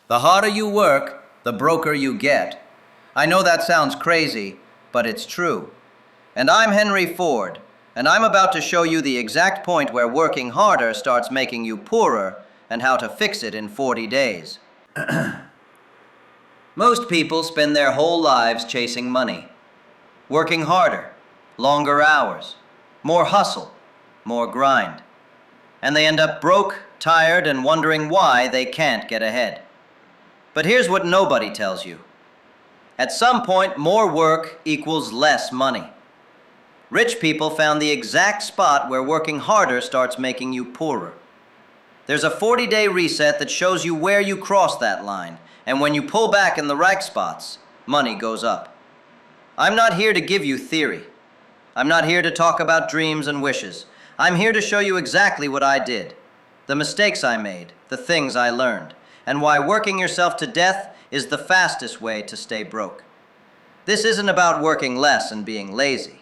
The harder you work, the broker you get. I know that sounds crazy, but it's true. And I'm Henry Ford, and I'm about to show you the exact point where working harder starts making you poorer and how to fix it in 40 days. Most people spend their whole lives chasing money, working harder, longer hours, more hustle, more grind. And they end up broke, tired, and wondering why they can't get ahead. But here's what nobody tells you. At some point, more work equals less money. Rich people found the exact spot where working harder starts making you poorer. There's a 40-day reset that shows you where you cross that line, and when you pull back in the right spots, money goes up. I'm not here to give you theory. I'm not here to talk about dreams and wishes. I'm here to show you exactly what I did, the mistakes I made, the things I learned, and why working yourself to death is the fastest way to stay broke. This isn't about working less and being lazy.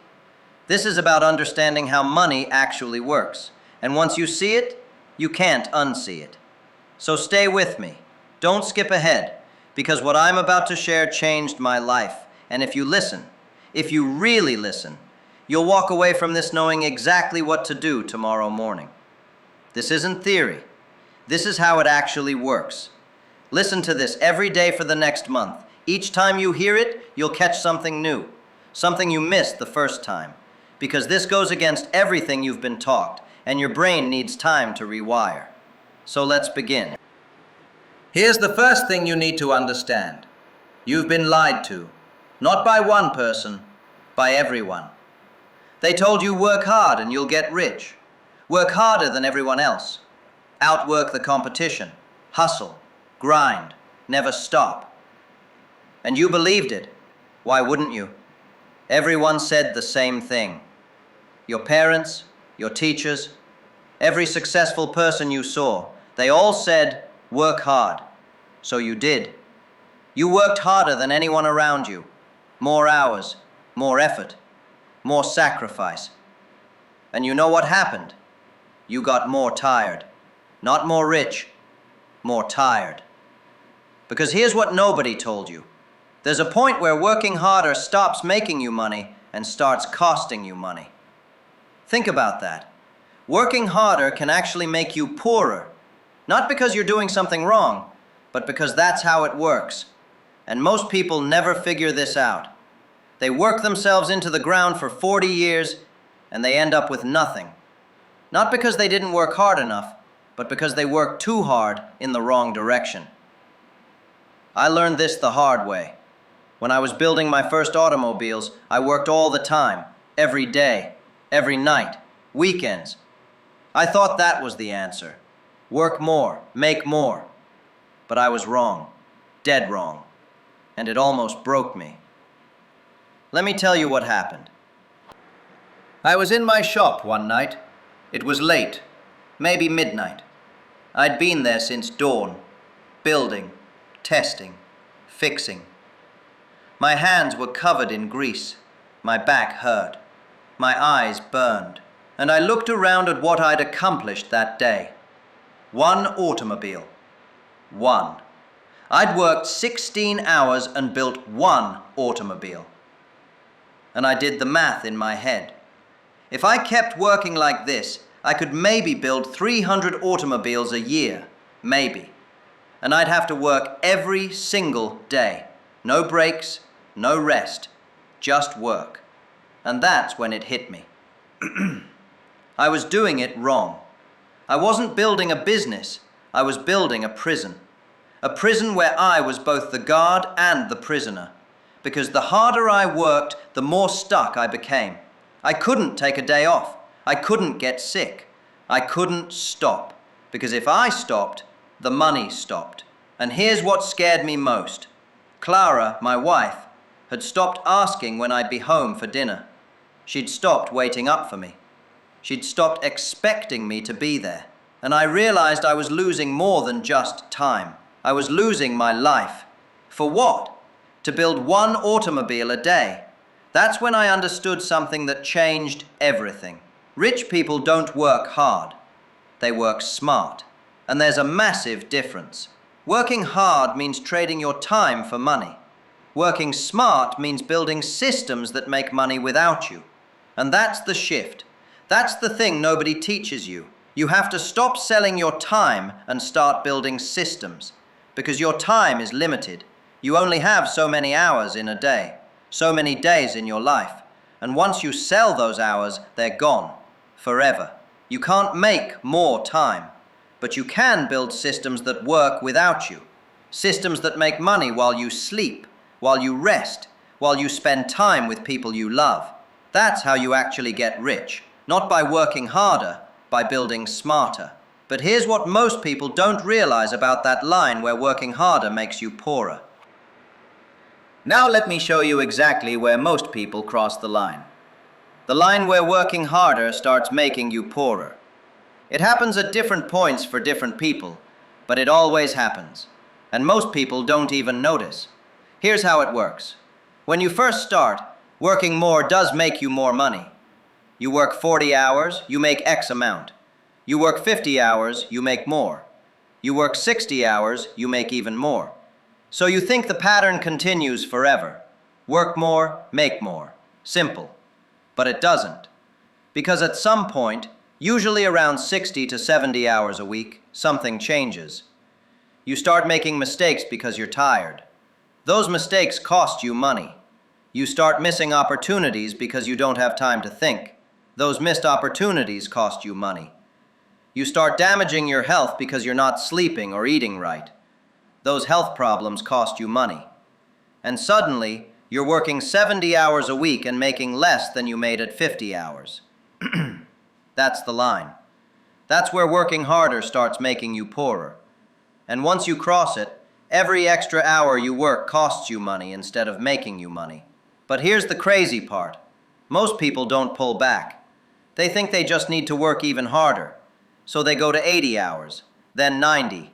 This is about understanding how money actually works. And once you see it, you can't unsee it. So stay with me. Don't skip ahead, because what I'm about to share changed my life. And if you listen, if you really listen, you'll walk away from this knowing exactly what to do tomorrow morning. This isn't theory. This is how it actually works. Listen to this every day for the next month. Each time you hear it, you'll catch something new, something you missed the first time, because this goes against everything you've been taught, and your brain needs time to rewire. So let's begin. Here's the first thing you need to understand. You've been lied to, not by one person, by everyone. They told you work hard and you'll get rich. Work harder than everyone else. Outwork the competition. Hustle. Grind. Never stop. And you believed it. Why wouldn't you? Everyone said the same thing. Your parents, your teachers, every successful person you saw, they all said, work hard. So you did. You worked harder than anyone around you. More hours, more effort, more sacrifice. And you know what happened? You got more tired. Not more rich, more tired. Because here's what nobody told you. There's a point where working harder stops making you money and starts costing you money. Think about that. Working harder can actually make you poorer. Not because you're doing something wrong, but because that's how it works. And most people never figure this out. They work themselves into the ground for 40 years and they end up with nothing. Not because they didn't work hard enough, but because they worked too hard in the wrong direction. I learned this the hard way. When I was building my first automobiles, I worked all the time, every day, every night, weekends. I thought that was the answer. Work more, make more. But I was wrong, dead wrong, and it almost broke me. Let me tell you what happened. I was in my shop one night. It was late, maybe midnight. I'd been there since dawn, building, testing, fixing. My hands were covered in grease, my back hurt, my eyes burned, and I looked around at what I'd accomplished that day. One automobile. One. I'd worked 16 hours and built one automobile. And I did the math in my head. If I kept working like this, I could maybe build 300 automobiles a year, maybe. And I'd have to work every single day. No breaks, no rest, just work. And that's when it hit me. I was doing it wrong. I wasn't building a business, I was building a prison. A prison where I was both the guard and the prisoner. Because the harder I worked, the more stuck I became. I couldn't take a day off. I couldn't get sick. I couldn't stop. Because if I stopped, the money stopped. And here's what scared me most. Clara, my wife, had stopped asking when I'd be home for dinner. She'd stopped waiting up for me. She'd stopped expecting me to be there. And I realized I was losing more than just time. I was losing my life. For what? To build one automobile a day. That's when I understood something that changed everything. Rich people don't work hard. They work smart. And there's a massive difference. Working hard means trading your time for money. Working smart means building systems that make money without you. And that's the shift. That's the thing nobody teaches you. You have to stop selling your time and start building systems. Because your time is limited. You only have so many hours in a day, so many days in your life. And once you sell those hours, they're gone, forever. You can't make more time, but you can build systems that work without you. Systems that make money while you sleep, while you rest, while you spend time with people you love. That's how you actually get rich. Not by working harder, by building smarter. But here's what most people don't realize about that line where working harder makes you poorer. Now let me show you exactly where most people cross the line. The line where working harder starts making you poorer. It happens at different points for different people, but it always happens. And most people don't even notice. Here's how it works. When you first start, working more does make you more money. You work 40 hours, you make X amount. You work 50 hours, you make more. You work 60 hours, you make even more. So you think the pattern continues forever. Work more, make more. Simple. But it doesn't. Because at some point, usually around 60 to 70 hours a week, something changes. You start making mistakes because you're tired. Those mistakes cost you money. You start missing opportunities because you don't have time to think. Those missed opportunities cost you money. You start damaging your health because you're not sleeping or eating right. Those health problems cost you money. And suddenly, you're working 70 hours a week and making less than you made at 50 hours. That's the line. That's where working harder starts making you poorer. And once you cross it, every extra hour you work costs you money instead of making you money. But here's the crazy part. Most people don't pull back. They think they just need to work even harder. So they go to 80 hours, then 90.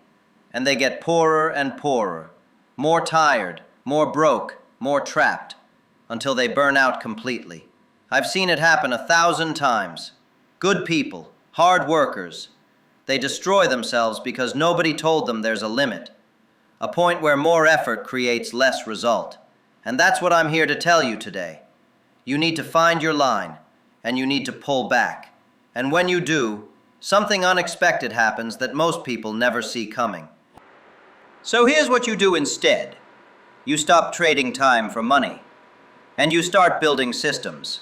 And they get poorer and poorer, more tired, more broke, more trapped, until they burn out completely. I've seen it happen 1,000 times. Good people, hard workers, they destroy themselves because nobody told them there's a limit, a point where more effort creates less result. And that's what I'm here to tell you today. You need to find your line, and you need to pull back. And when you do, something unexpected happens that most people never see coming. So here's what you do instead. You stop trading time for money, and you start building systems.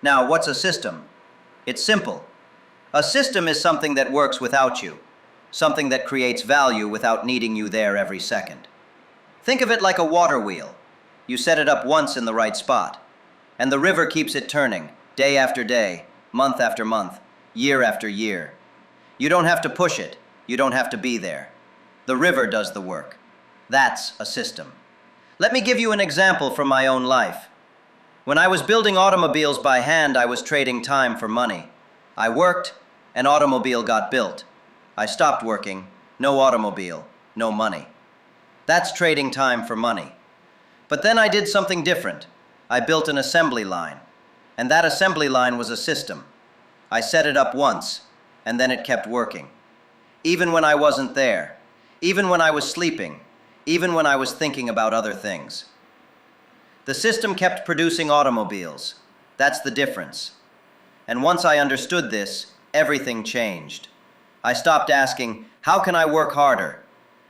Now, what's a system? It's simple. A system is something that works without you, something that creates value without needing you there every second. Think of it like a water wheel. You set it up once in the right spot, and the river keeps it turning, day after day, month after month, year after year. You don't have to push it. You don't have to be there. The river does the work. That's a system. Let me give you an example from my own life. When I was building automobiles by hand, I was trading time for money. I worked, an automobile got built. I stopped working, no automobile, no money. That's trading time for money. But then I did something different. I built an assembly line, and that assembly line was a system. I set it up once, and then it kept working. Even when I wasn't there, even when I was sleeping, even when I was thinking about other things. The system kept producing automobiles. That's the difference. And once I understood this, everything changed. I stopped asking, how can I work harder?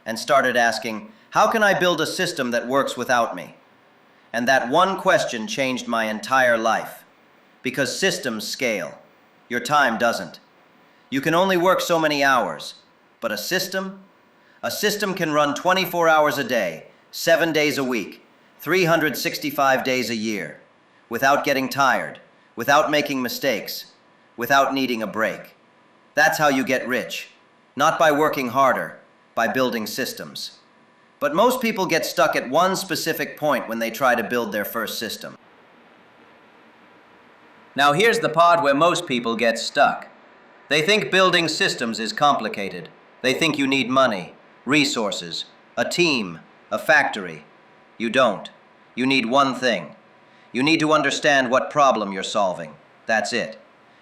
And started asking, how can I build a system that works without me? And that one question changed my entire life. Because systems scale. Your time doesn't. You can only work so many hours. But a system can run 24 hours a day, 7 days a week, 365 days a year, without getting tired, without making mistakes, without needing a break. That's how you get rich. Not by working harder, by building systems. But most people get stuck at one specific point when they try to build their first system. Now here's the part where most people get stuck. They think building systems is complicated. They think you need money, resources, a team, a factory. You don't. You need one thing. You need to understand what problem you're solving. That's it.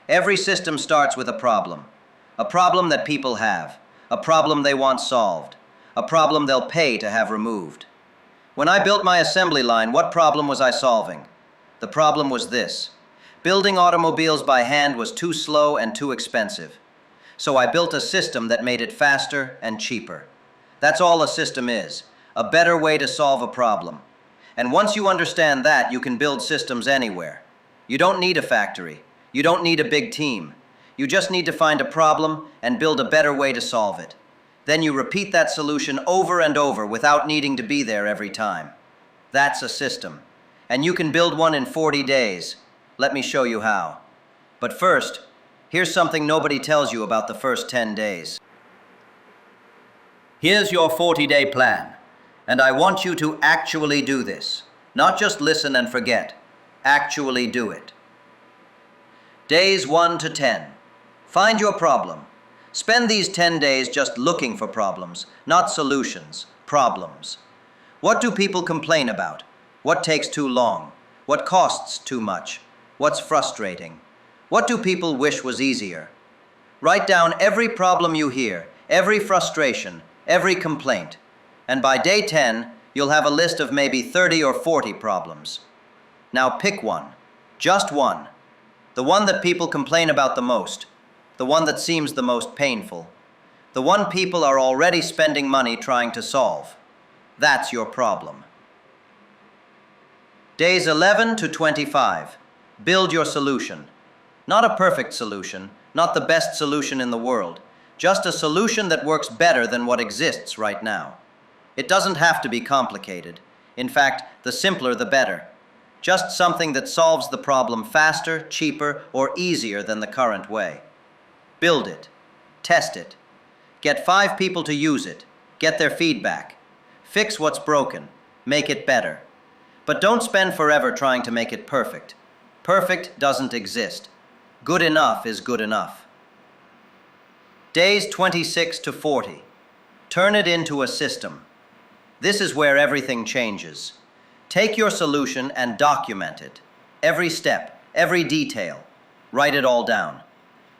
Every system starts with a problem that people have, a problem they want solved, a problem they'll pay to have removed. When I built my assembly line, what problem was I solving? The problem was this. Building automobiles by hand was too slow and too expensive. So I built a system that made it faster and cheaper. That's all a system is, a better way to solve a problem. And once you understand that, you can build systems anywhere. You don't need a factory. You don't need a big team. You just need to find a problem and build a better way to solve it. Then you repeat that solution over and over without needing to be there every time. That's a system. And you can build one in 40 days. Let me show you how. But first, here's something nobody tells you about the first 10 days. Here's your 40-day plan. And I want you to actually do this. Not just listen and forget. Actually do it. Days 1 to 10. Find your problem. Spend these 10 days just looking for problems, not solutions, problems. What do people complain about? What takes too long? What costs too much? What's frustrating? What do people wish was easier? Write down every problem you hear, every frustration, every complaint. And by day 10, you'll have a list of maybe 30 or 40 problems. Now pick one, just one. The one that people complain about the most. The one that seems the most painful. The one people are already spending money trying to solve. That's your problem. Days 11 to 25. Build your solution. Not a perfect solution, not the best solution in the world, just a solution that works better than what exists right now. It doesn't have to be complicated. In fact, the simpler the better. Just something that solves the problem faster, cheaper, or easier than the current way. Build it. Test it. Get 5 people to use it. Get their feedback. Fix what's broken. Make it better. But don't spend forever trying to make it perfect. Perfect doesn't exist. Good enough is good enough. Days 26 to 40. Turn it into a system. This is where everything changes. Take your solution and document it. Every step, every detail. Write it all down.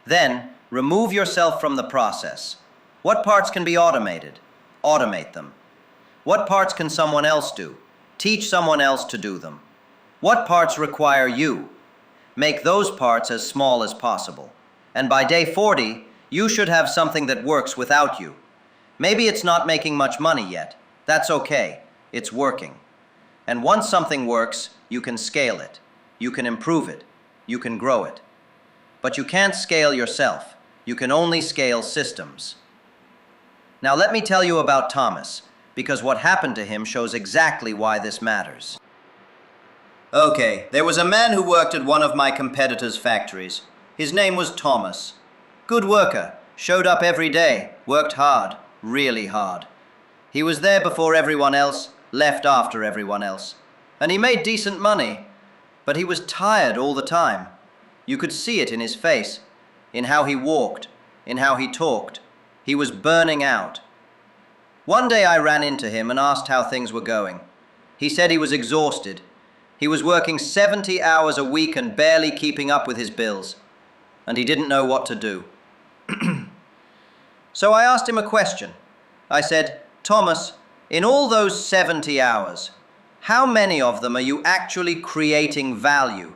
Then, remove yourself from the process. What parts can be automated? Automate them. What parts can someone else do? Teach someone else to do them. What parts require you? Make those parts as small as possible. And by day 40, you should have something that works without you. Maybe it's not making much money yet. That's okay. It's working. And once something works, you can scale it. You can improve it. You can grow it. But you can't scale yourself. You can only scale systems. Now let me tell you about Thomas, because what happened to him shows exactly why this matters. Okay, there was a man who worked at one of my competitors' factories. His name was Thomas. Good worker, showed up every day, worked hard, really hard. He was there before everyone else, left after everyone else. And he made decent money, but he was tired all the time. You could see it in his face, in how he walked, in how he talked. He was burning out. One day I ran into him and asked how things were going. He said he was exhausted. He was working 70 hours a week and barely keeping up with his bills. And he didn't know what to do. So I asked him a question. I said, Thomas, in all those 70 hours, how many of them are you actually creating value?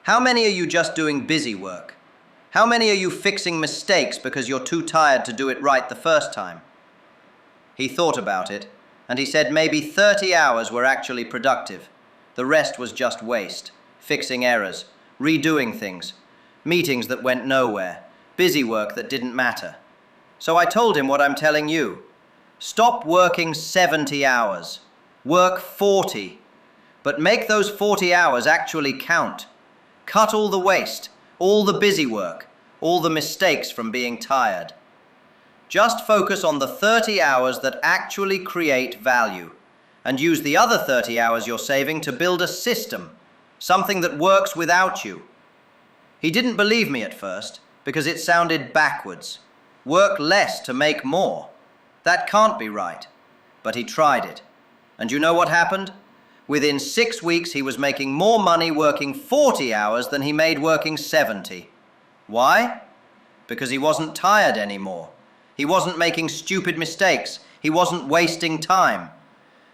How many are you just doing busy work? How many are you fixing mistakes because you're too tired to do it right the first time? He thought about it, and he said maybe 30 hours were actually productive. The rest was just waste, fixing errors, redoing things, meetings that went nowhere, busy work that didn't matter. So I told him what I'm telling you. Stop working 70 hours. Work 40. But make those 40 hours actually count. Cut all the waste, all the busy work, all the mistakes from being tired. Just focus on the 30 hours that actually create value, and use the other 30 hours you're saving to build a system, something that works without you. He didn't believe me at first, because it sounded backwards. Work less to make more. That can't be right. But he tried it. And you know what happened? Within 6 weeks, he was making more money working 40 hours than he made working 70. Why? Because he wasn't tired anymore. He wasn't making stupid mistakes. He wasn't wasting time.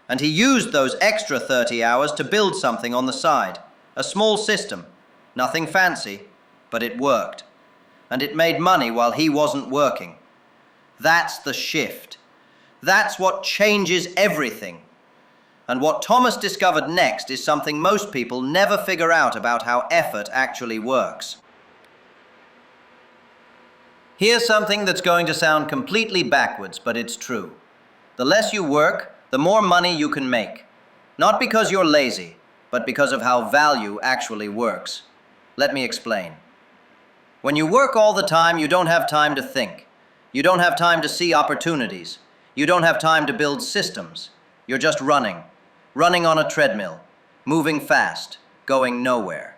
And he used those extra 30 hours to build something on the side. A small system. Nothing fancy, but it worked. And it made money while he wasn't working. That's the shift. That's what changes everything. And what Thomas discovered next is something most people never figure out about how effort actually works. Here's something that's going to sound completely backwards, but it's true. The less you work, the more money you can make. Not because you're lazy, but because of how value actually works. Let me explain. When you work all the time, you don't have time to think. You don't have time to see opportunities. You don't have time to build systems. You're just running on a treadmill, moving fast, going nowhere.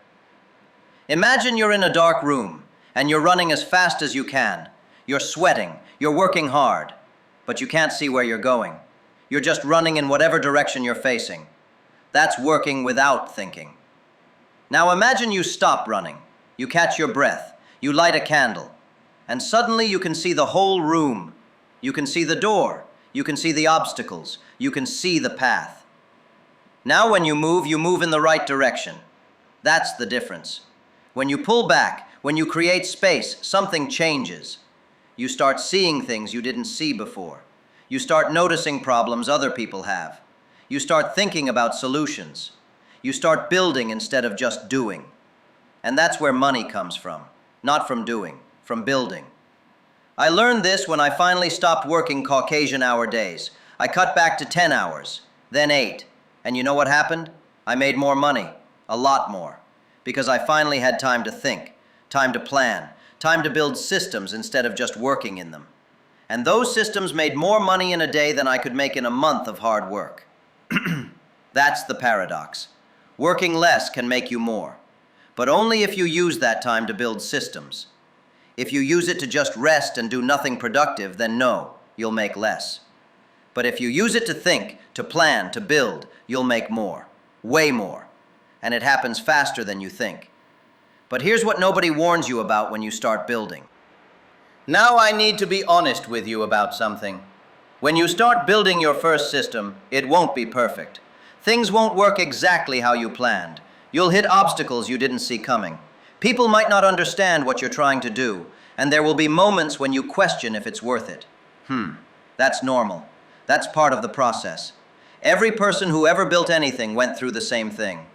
Imagine you're in a dark room and you're running as fast as you can. You're sweating, you're working hard, but you can't see where you're going. You're just running in whatever direction you're facing. That's working without thinking. Now imagine you stop running. You catch your breath. You light a candle. And suddenly you can see the whole room. You can see the door. You can see the obstacles. You can see the path. Now when you move in the right direction. That's the difference. When you pull back, when you create space, something changes. You start seeing things you didn't see before. You start noticing problems other people have. You start thinking about solutions. You start building instead of just doing. And that's where money comes from. Not from doing, from building. I learned this when I finally stopped working Caucasian hour days. I cut back to 10 hours, then 8. And you know what happened? I made more money, a lot more. Because I finally had time to think, time to plan, time to build systems instead of just working in them. And those systems made more money in a day than I could make in a month of hard work. That's the paradox. Working less can make you more, but only if you use that time to build systems. If you use it to just rest and do nothing productive, then no, you'll make less. But if you use it to think, to plan, to build, you'll make more, way more. And it happens faster than you think. But here's what nobody warns you about when you start building. Now I need to be honest with you about something. When you start building your first system, it won't be perfect. Things won't work exactly how you planned. You'll hit obstacles you didn't see coming. People might not understand what you're trying to do, and there will be moments when you question if it's worth it. That's normal. That's part of the process. Every person who ever built anything went through the same thing.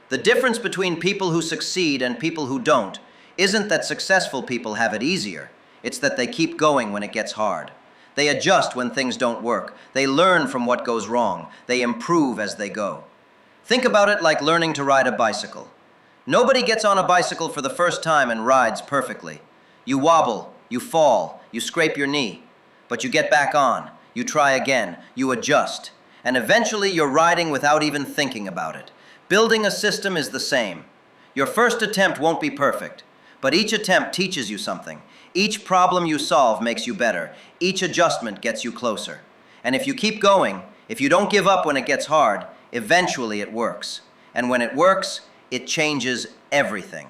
The difference between people who succeed and people who don't isn't that successful people have it easier. It's that they keep going when it gets hard. They adjust when things don't work. They learn from what goes wrong. They improve as they go. Think about it like learning to ride a bicycle. Nobody gets on a bicycle for the first time and rides perfectly. You wobble, you fall, you scrape your knee, but you get back on, you try again, you adjust, and eventually you're riding without even thinking about it. Building a system is the same. Your first attempt won't be perfect, but each attempt teaches you something. Each problem you solve makes you better. Each adjustment gets you closer. And if you keep going, if you don't give up when it gets hard, eventually it works. And when it works, it changes everything.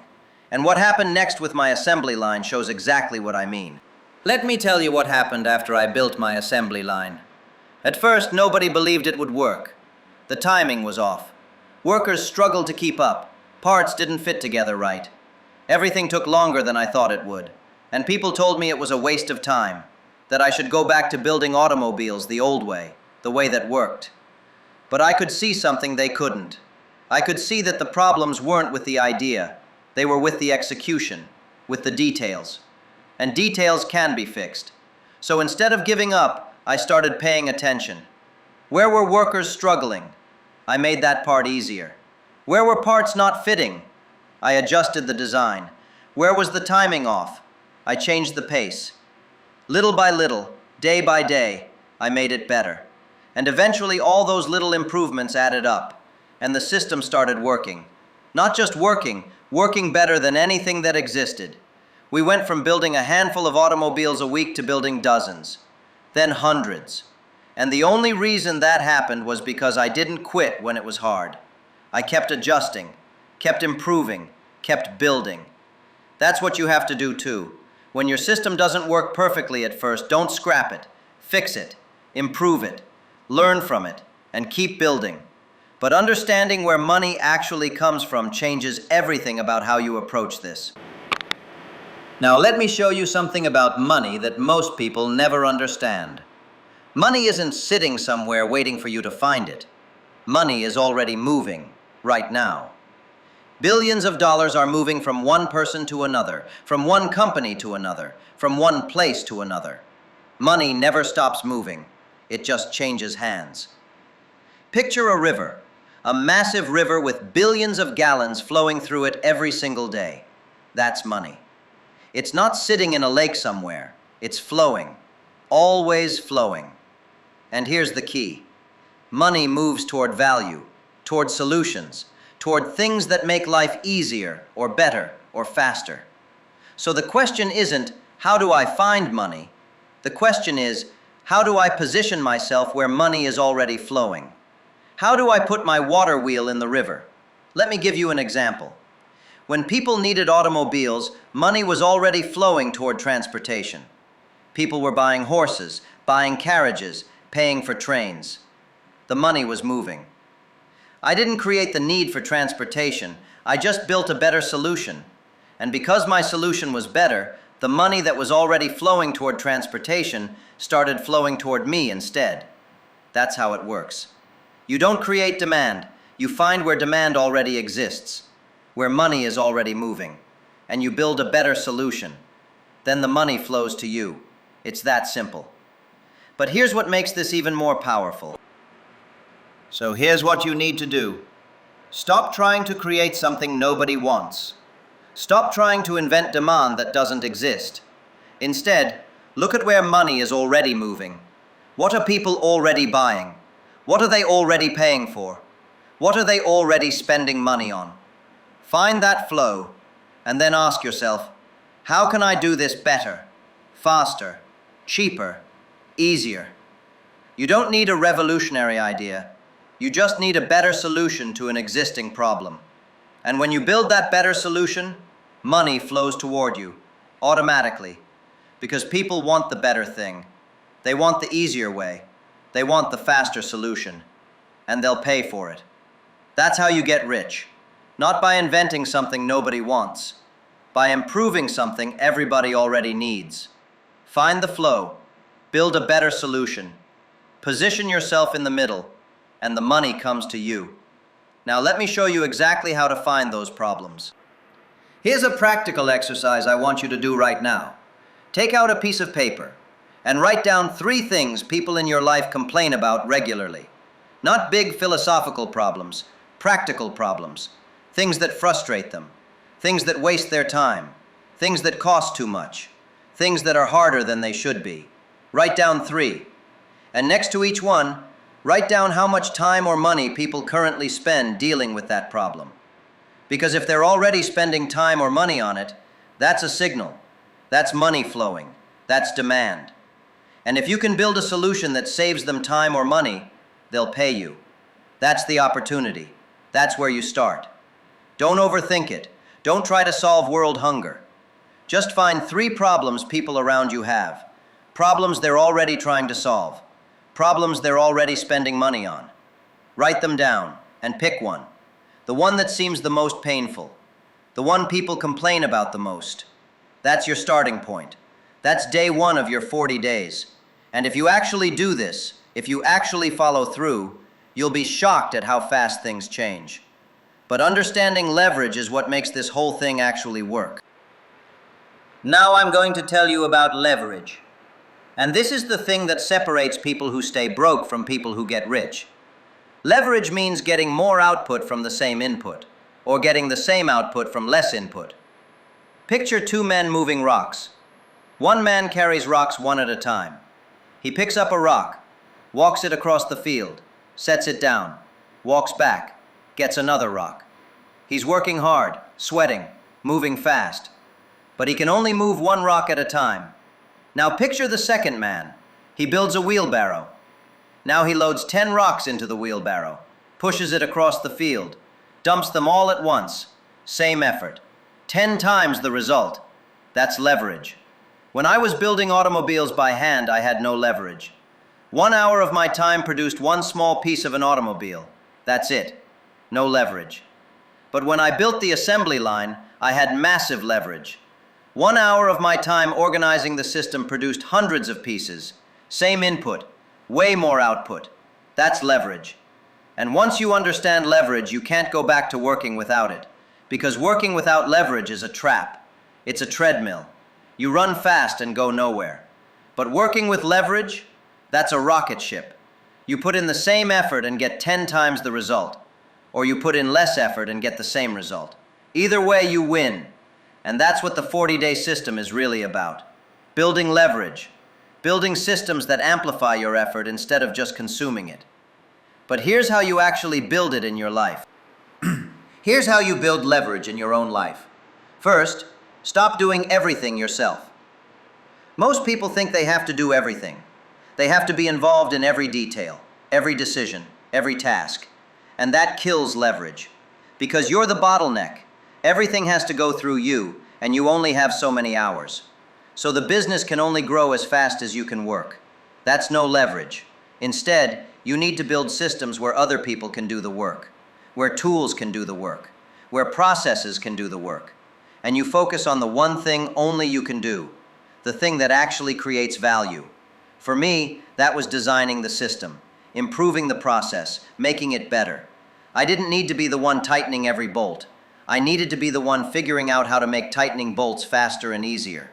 And what happened next with my assembly line shows exactly what I mean. Let me tell you what happened after I built my assembly line. At first, nobody believed it would work. The timing was off. Workers struggled to keep up. Parts didn't fit together right. Everything took longer than I thought it would. And people told me it was a waste of time, that I should go back to building automobiles the old way, the way that worked. But I could see something they couldn't. I could see that the problems weren't with the idea. They were with the execution, with the details. And details can be fixed. So instead of giving up, I started paying attention. Where were workers struggling? I made that part easier. Where were parts not fitting? I adjusted the design. Where was the timing off? I changed the pace. Little by little, day by day, I made it better. And eventually all those little improvements added up, and the system started working. Not just working, working better than anything that existed. We went from building a handful of automobiles a week to building dozens, then hundreds. And the only reason that happened was because I didn't quit when it was hard. I kept adjusting, kept improving, kept building. That's what you have to do too. When your system doesn't work perfectly at first, don't scrap it. Fix it. improve it, learn from it, and keep building. But understanding where money actually comes from changes everything about how you approach this. Now let me show you something about money that most people never understand. Money isn't sitting somewhere waiting for you to find it. Money is already moving, right now. Billions of dollars are moving from one person to another, from one company to another, from one place to another. Money never stops moving. It just changes hands. Picture a river, a massive river with billions of gallons flowing through it every single day. That's money. It's not sitting in a lake somewhere. It's flowing, always flowing. And here's the key. Money moves toward value, toward solutions, toward things that make life easier or better or faster. So the question isn't, how do I find money? The question is, how do I position myself where money is already flowing? How do I put my water wheel in the river? Let me give you an example. When people needed automobiles, money was already flowing toward transportation. People were buying horses, buying carriages, paying for trains. The money was moving. I didn't create the need for transportation. I just built a better solution. And because my solution was better, the money that was already flowing toward transportation started flowing toward me instead. That's how it works. You don't create demand. You find where demand already exists, where money is already moving, and you build a better solution. Then the money flows to you. It's that simple. But here's what makes this even more powerful. So here's what you need to do. Stop trying to create something nobody wants. Stop trying to invent demand that doesn't exist. Instead, look at where money is already moving. What are people already buying? What are they already paying for? What are they already spending money on? Find that flow, and then ask yourself, how can I do this better, faster, cheaper, easier? You don't need a revolutionary idea. You just need a better solution to an existing problem. And when you build that better solution, money flows toward you, automatically. Because people want the better thing. They want the easier way. They want the faster solution. And they'll pay for it. That's how you get rich. Not by inventing something nobody wants. By improving something everybody already needs. Find the flow. Build a better solution. Position yourself in the middle, and the money comes to you. Now let me show you exactly how to find those problems. Here's a practical exercise I want you to do right now. Take out a piece of paper and write down 3 things people in your life complain about regularly. Not big philosophical problems, practical problems. Things that frustrate them. Things that waste their time. Things that cost too much. Things that are harder than they should be. Write down 3. And next to each one, write down how much time or money people currently spend dealing with that problem. Because if they're already spending time or money on it, that's a signal. That's money flowing. That's demand. And if you can build a solution that saves them time or money, they'll pay you. That's the opportunity. That's where you start. Don't overthink it. Don't try to solve world hunger. Just find 3 problems people around you have. Problems they're already trying to solve. Problems they're already spending money on. Write them down and pick one. The one that seems the most painful. The one people complain about the most. That's your starting point. That's day 1 of your 40 days. And if you actually do this, if you actually follow through, you'll be shocked at how fast things change. But understanding leverage is what makes this whole thing actually work. Now I'm going to tell you about leverage. And this is the thing that separates people who stay broke from people who get rich. Leverage means getting more output from the same input, or getting the same output from less input. Picture 2 men moving rocks. One man carries rocks one at a time. He picks up a rock, walks it across the field, sets it down, walks back, gets another rock. He's working hard, sweating, moving fast. But he can only move 1 rock at a time. Now picture the second man. He builds a wheelbarrow. Now he loads 10 rocks into the wheelbarrow, pushes it across the field, dumps them all at once. Same effort. 10 times the result. That's leverage. When I was building automobiles by hand, I had no leverage. 1 hour of my time produced one small piece of an automobile. That's it. No leverage. But when I built the assembly line, I had massive leverage. 1 hour of my time organizing the system produced hundreds of pieces. Same input, way more output. That's leverage. And once you understand leverage, you can't go back to working without it. Because working without leverage is a trap. It's a treadmill. You run fast and go nowhere. But working with leverage, that's a rocket ship. You put in the same effort and get 10 times the result. Or you put in less effort and get the same result. Either way, you win. And that's what the 40-day system is really about. Building leverage. Building systems that amplify your effort instead of just consuming it. But here's how you actually build it in your life. Here's how you build leverage in your own life. First, stop doing everything yourself. Most people think they have to do everything. They have to be involved in every detail, every decision, every task. And that kills leverage. Because you're the bottleneck. Everything has to go through you, and you only have so many hours. So the business can only grow as fast as you can work. That's no leverage. Instead, you need to build systems where other people can do the work, where tools can do the work, where processes can do the work. And you focus on the one thing only you can do, the thing that actually creates value. For me, that was designing the system, improving the process, making it better. I didn't need to be the one tightening every bolt. I needed to be the one figuring out how to make tightening bolts faster and easier.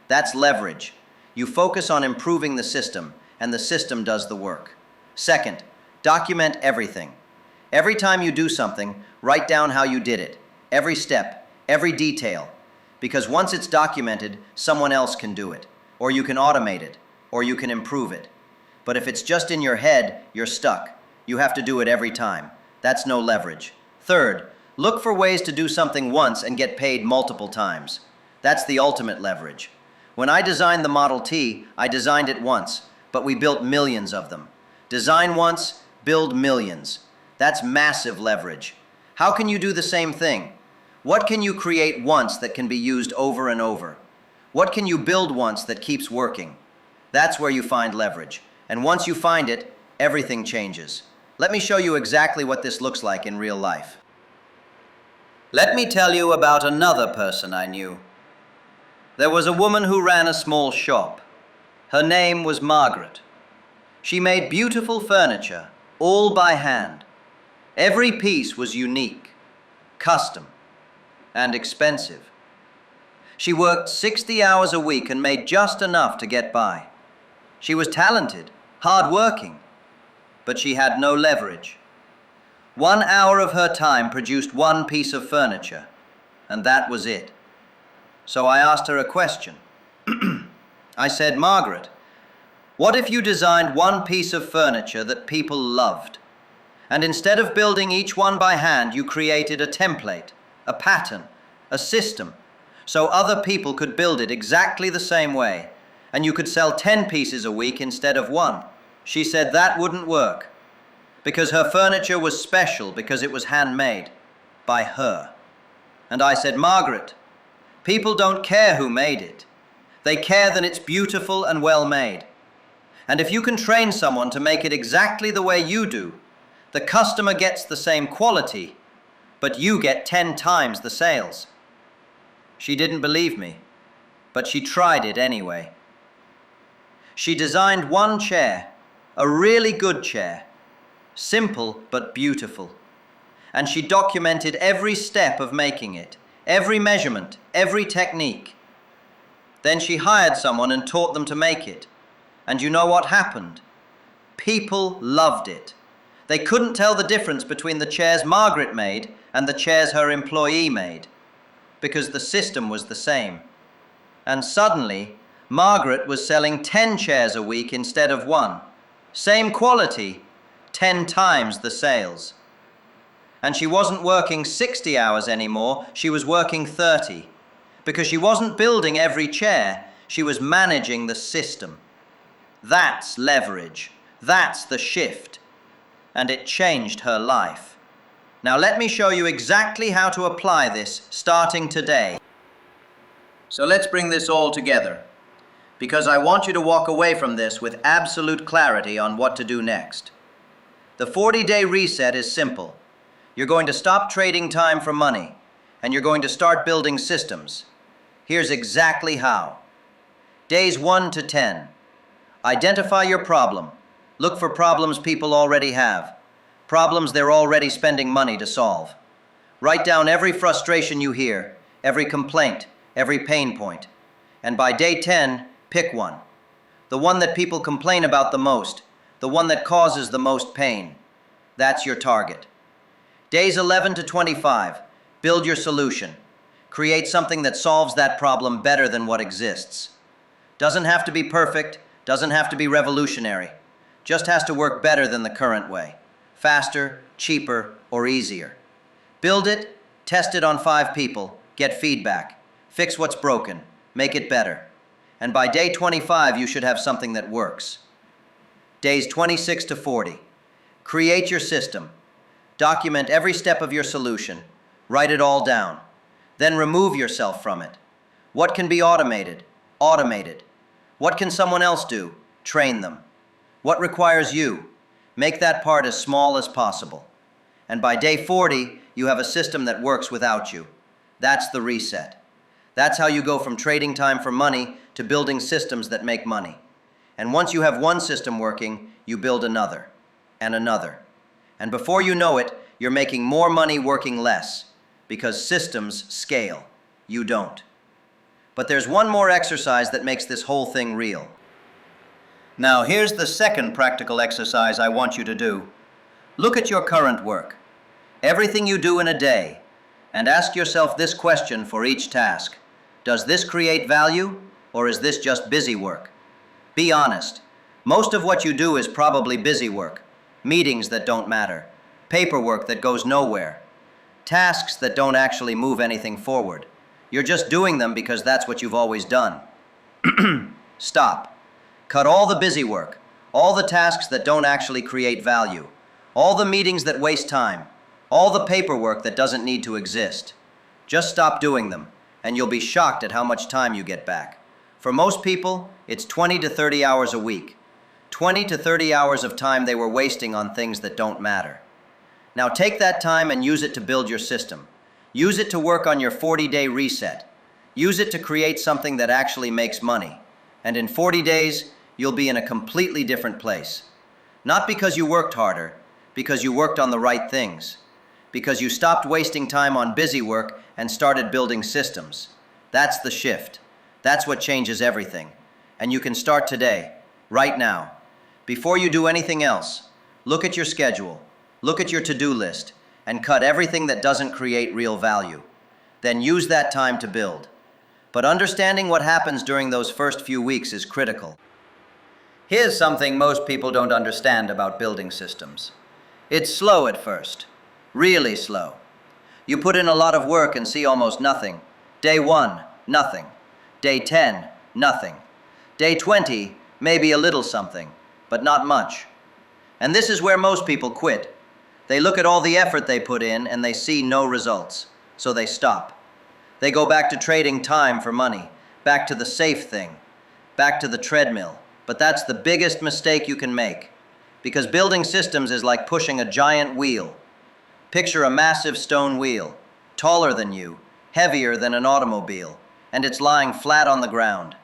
That's leverage. You focus on improving the system, and the system does the work. Second, document everything. Every time you do something, write down how you did it. Every step, every detail. Because once it's documented, someone else can do it. Or you can automate it. Or you can improve it. But if it's just in your head, you're stuck. You have to do it every time. That's no leverage. Third, look for ways to do something once and get paid multiple times. That's the ultimate leverage. When I designed the Model T, I designed it once, but we built millions of them. Design once, build millions. That's massive leverage. How can you do the same thing? What can you create once that can be used over and over? What can you build once that keeps working? That's where you find leverage. And once you find it, everything changes. Let me show you exactly what this looks like in real life. Let me tell you about another person I knew. There was a woman who ran a small shop. Her name was Margaret. She made beautiful furniture, all by hand. Every piece was unique, custom, and expensive. She worked 60 hours a week and made just enough to get by. She was talented, hard-working, but she had no leverage. 1 hour of her time produced one piece of furniture, and that was it. So I asked her a question. I said, Margaret, what if you designed one piece of furniture that people loved? And instead of building each one by hand, you created a template, a pattern, a system, so other people could build it exactly the same way, and you could sell 10 pieces a week instead of one. She said that wouldn't work, because her furniture was special because it was handmade by her. And I said, Margaret, people don't care who made it. They care that it's beautiful and well made. And if you can train someone to make it exactly the way you do, the customer gets the same quality, but you get 10 times the sales. She didn't believe me, but she tried it anyway. She designed one chair, a really good chair, simple but beautiful. And she documented every step of making it, every measurement, every technique. Then she hired someone and taught them to make it. And you know what happened? People loved it. They couldn't tell the difference between the chairs Margaret made and the chairs her employee made, because the system was the same. And suddenly, Margaret was selling 10 chairs a week instead of one. Same quality, 10 times the sales. And she wasn't working 60 hours anymore, she was working 30. Because she wasn't building every chair, she was managing the system. That's leverage. That's the shift. And it changed her life. Now let me show you exactly how to apply this starting today. So let's bring this all together. because I want you to walk away from this with absolute clarity on what to do next. The 40-day reset is simple. You're going to stop trading time for money, and you're going to start building systems. Here's exactly how. Days 1 to 10. Identify your problem. Look for problems people already have. Problems they're already spending money to solve. Write down every frustration you hear, every complaint, every pain point. And by day 10, pick one. The one that people complain about the most, the one that causes the most pain. That's your target. Days 11 to 25, build your solution. Create something that solves that problem better than what exists. Doesn't have to be perfect, doesn't have to be revolutionary. Just has to work better than the current way. Faster, cheaper, or easier. Build it, test it on 5 people, get feedback. Fix what's broken, make it better. And by day 25, you should have something that works. Days 26 to 40. Create your system. Document every step of your solution. Write it all down. Then remove yourself from it. What can be automated? Automate it. What can someone else do? Train them. What requires you? Make that part as small as possible. And by day 40, you have a system that works without you. That's the reset. That's how you go from trading time for money to building systems that make money. And once you have one system working, you build another, and another. And before you know it, you're making more money working less, because systems scale. You don't. But there's one more exercise that makes this whole thing real. Now, here's the second practical exercise I want you to do. Look at your current work, everything you do in a day, and ask yourself this question for each task. Does this create value, or is this just busy work? Be honest. Most of what you do is probably busy work. Meetings that don't matter. Paperwork that goes nowhere. Tasks that don't actually move anything forward. You're just doing them because that's what you've always done. Stop. Cut all the busy work, all the tasks that don't actually create value, all the meetings that waste time, all the paperwork that doesn't need to exist. Just stop doing them, and you'll be shocked at how much time you get back. For most people, it's 20 to 30 hours a week. 20 to 30 hours of time they were wasting on things that don't matter. Now take that time and use it to build your system. Use it to work on your 40-day reset. Use it to create something that actually makes money. And in 40 days, you'll be in a completely different place. Not because you worked harder, because you worked on the right things. Because you stopped wasting time on busy work and started building systems. That's the shift. That's what changes everything. And you can start today, right now. Before you do anything else, look at your schedule, look at your to-do list, and cut everything that doesn't create real value. Then use that time to build. But understanding what happens during those first few weeks is critical. Here's something most people don't understand about building systems. It's slow at first, really slow. You put in a lot of work and see almost nothing. Day 1, nothing. Day 10, nothing. Day 20, maybe a little something, but not much. And this is where most people quit. They look at all the effort they put in and they see no results, so they stop. They go back to trading time for money, back to the safe thing, back to the treadmill. But that's the biggest mistake you can make, because building systems is like pushing a giant wheel. Picture a massive stone wheel, taller than you, heavier than an automobile, and it's lying flat on the ground.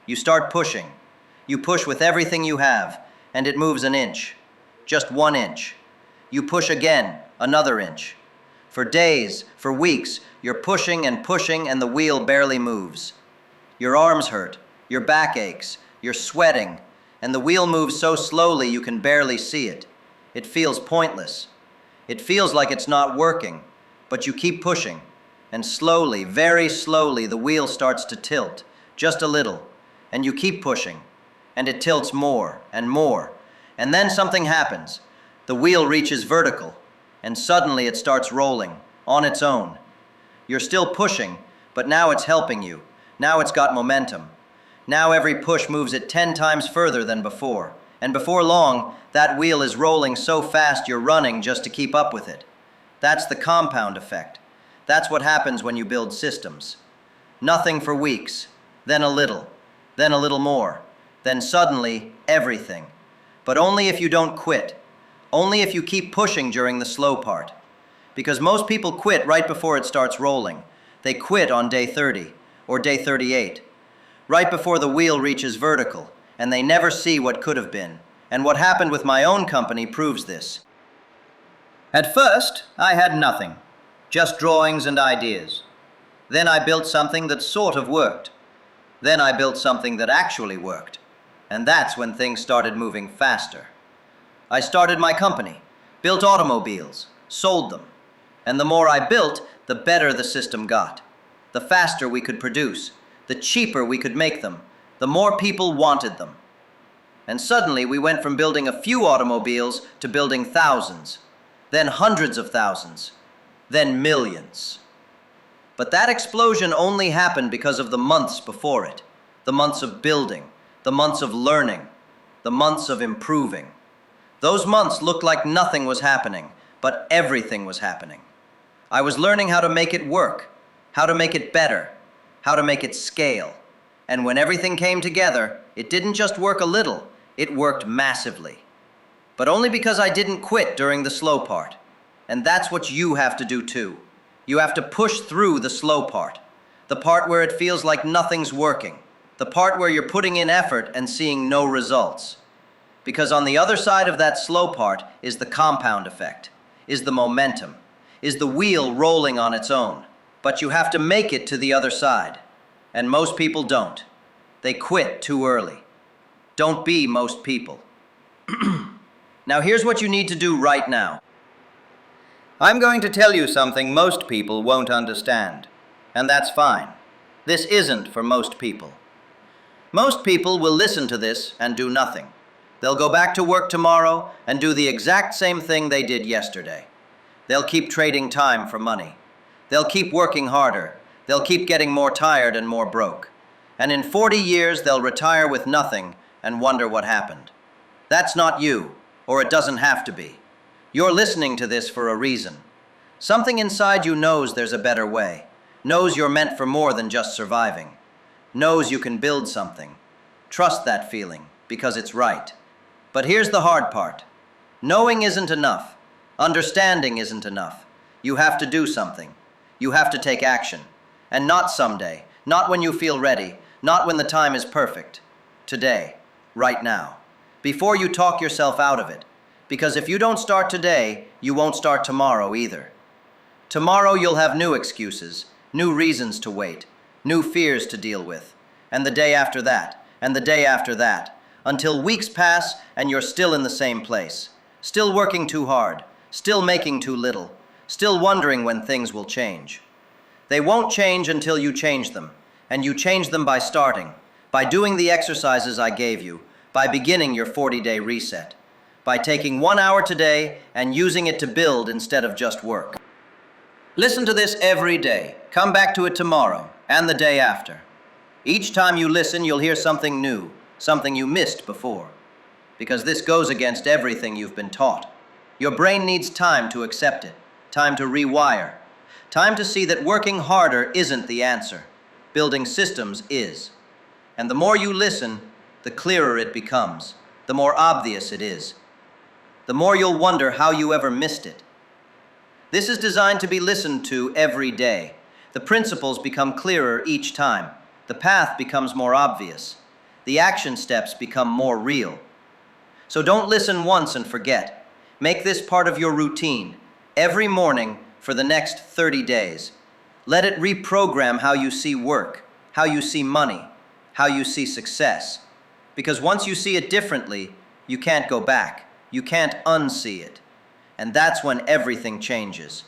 You start pushing. You push with everything you have, and it moves an inch, just 1 inch. You push again, another inch. For days, for weeks, you're pushing and pushing and the wheel barely moves. Your arms hurt, your back aches, you're sweating, and the wheel moves so slowly you can barely see it. It feels pointless. It feels like it's not working, but you keep pushing, and slowly, very slowly, the wheel starts to tilt, just a little, and you keep pushing, and it tilts more, and then something happens. The wheel reaches vertical, and suddenly it starts rolling, on its own. You're still pushing, but now it's helping you. Now it's got momentum. Now every push moves it 10 times further than before. And before long, that wheel is rolling so fast you're running just to keep up with it. That's the compound effect. That's what happens when you build systems. Nothing for weeks, then a little, then a little more, then suddenly everything. But only if you don't quit. Only if you keep pushing during the slow part. Because most people quit right before it starts rolling. They quit on day 30 or day 38, right before the wheel reaches vertical, and they never see what could have been. And what happened with my own company proves this. At first, I had nothing, just drawings and ideas. Then I built something that sort of worked. Then I built something that actually worked. And that's when things started moving faster. I started my company, built automobiles, sold them. And the more I built, the better the system got. The faster we could produce, the cheaper we could make them, the more people wanted them. And suddenly we went from building a few automobiles to building thousands, then hundreds of thousands, then millions. But that explosion only happened because of the months before it, the months of building, the months of learning, the months of improving. Those months looked like nothing was happening, but everything was happening. I was learning how to make it work, how to make it better, how to make it scale. And when everything came together, it didn't just work a little, it worked massively. But only because I didn't quit during the slow part. And that's what you have to do too. You have to push through the slow part, the part where it feels like nothing's working, the part where you're putting in effort and seeing no results. Because on the other side of that slow part is the compound effect, is the momentum, is the wheel rolling on its own. But you have to make it to the other side. And most people don't. They quit too early. Don't be most people. Now here's what you need to do right now. I'm going to tell you something most people won't understand. And that's fine. This isn't for most people. Most people will listen to this and do nothing. They'll go back to work tomorrow and do the exact same thing they did yesterday. They'll keep trading time for money. They'll keep working harder. They'll keep getting more tired and more broke. And in 40 years, they'll retire with nothing and wonder what happened. That's not you, or it doesn't have to be. You're listening to this for a reason. Something inside you knows there's a better way, knows you're meant for more than just surviving, knows you can build something. Trust that feeling, because it's right. But here's the hard part. Knowing isn't enough. Understanding isn't enough. You have to do something. You have to take action. And not someday, not when you feel ready, not when the time is perfect. Today, right now. Before you talk yourself out of it. Because if you don't start today, you won't start tomorrow either. Tomorrow you'll have new excuses, new reasons to wait, new fears to deal with. And the day after that, and the day after that, until weeks pass and you're still in the same place. Still working too hard, still making too little, still wondering when things will change. They won't change until you change them, and you change them by starting, by doing the exercises I gave you, by beginning your 40-day reset, by taking 1 hour today and using it to build instead of just work. Listen to this every day. Come back to it tomorrow and the day after. Each time you listen, you'll hear something new, something you missed before. Because this goes against everything you've been taught. Your brain needs time to accept it, time to rewire, time to see that working harder isn't the answer. Building systems is. And the more you listen, the clearer it becomes, the more obvious it is. The more you'll wonder how you ever missed it. This is designed to be listened to every day. The principles become clearer each time. The path becomes more obvious. The action steps become more real. So don't listen once and forget. Make this part of your routine, every morning for the next 30 days. Let it reprogram how you see work, how you see money, how you see success. Because once you see it differently, you can't go back. You can't unsee it. And that's when everything changes.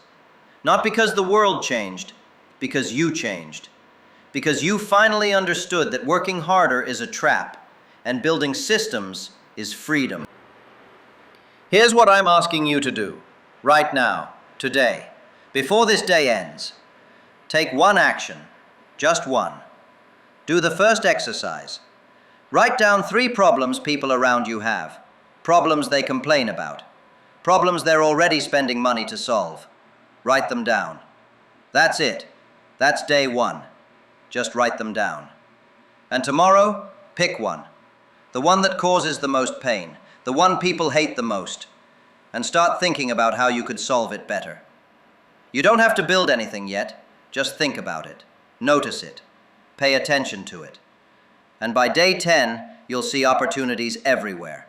Not because the world changed, because you changed. Because you finally understood that working harder is a trap, and building systems is freedom. Here's what I'm asking you to do, right now, today, before this day ends. Take one action, just one. Do the first exercise. Write down 3 problems people around you have. Problems they complain about. Problems they're already spending money to solve. Write them down. That's it. That's day 1. Just write them down. And tomorrow, Pick one. The one that causes the most pain, the one people hate the most, and start thinking about how you could solve it better. You don't have to build anything yet, just think about it, notice it, pay attention to it. And by day 10, you'll see opportunities everywhere.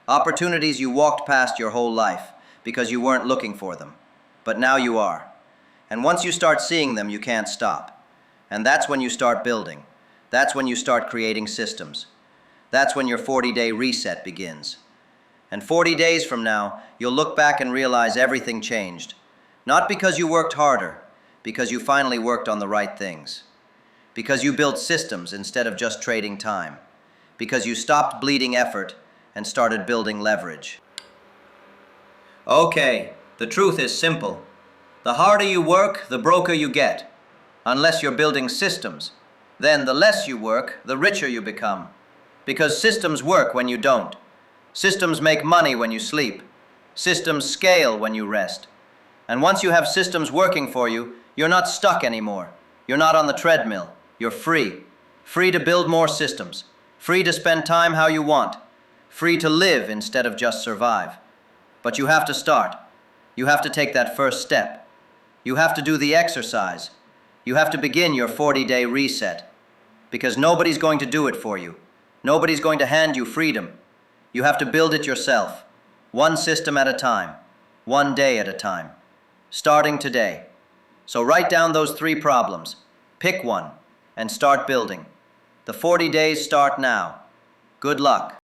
Opportunities you walked past your whole life because you weren't looking for them, but now you are. And once you start seeing them, you can't stop. And that's when you start building. That's when you start creating systems. That's when your 40-day reset begins. And 40 days from now, you'll look back and realize everything changed. Not because you worked harder, because you finally worked on the right things. Because you built systems instead of just trading time. Because you stopped bleeding effort and started building leverage. Okay, the truth is simple. The harder you work, the broker you get. Unless you're building systems, then the less you work, the richer you become. Because systems work when you don't. Systems make money when you sleep. Systems scale when you rest. And once you have systems working for you, you're not stuck anymore. You're not on the treadmill. You're free. Free to build more systems. Free to spend time how you want. Free to live instead of just survive. But you have to start. You have to take that first step. You have to do the exercise. You have to begin your 40-day reset. Because nobody's going to do it for you. Nobody's going to hand you freedom. You have to build it yourself. One system at a time. One day at a time. Starting today. So write down those 3 problems. Pick one and start building. The 40 days start now. Good luck.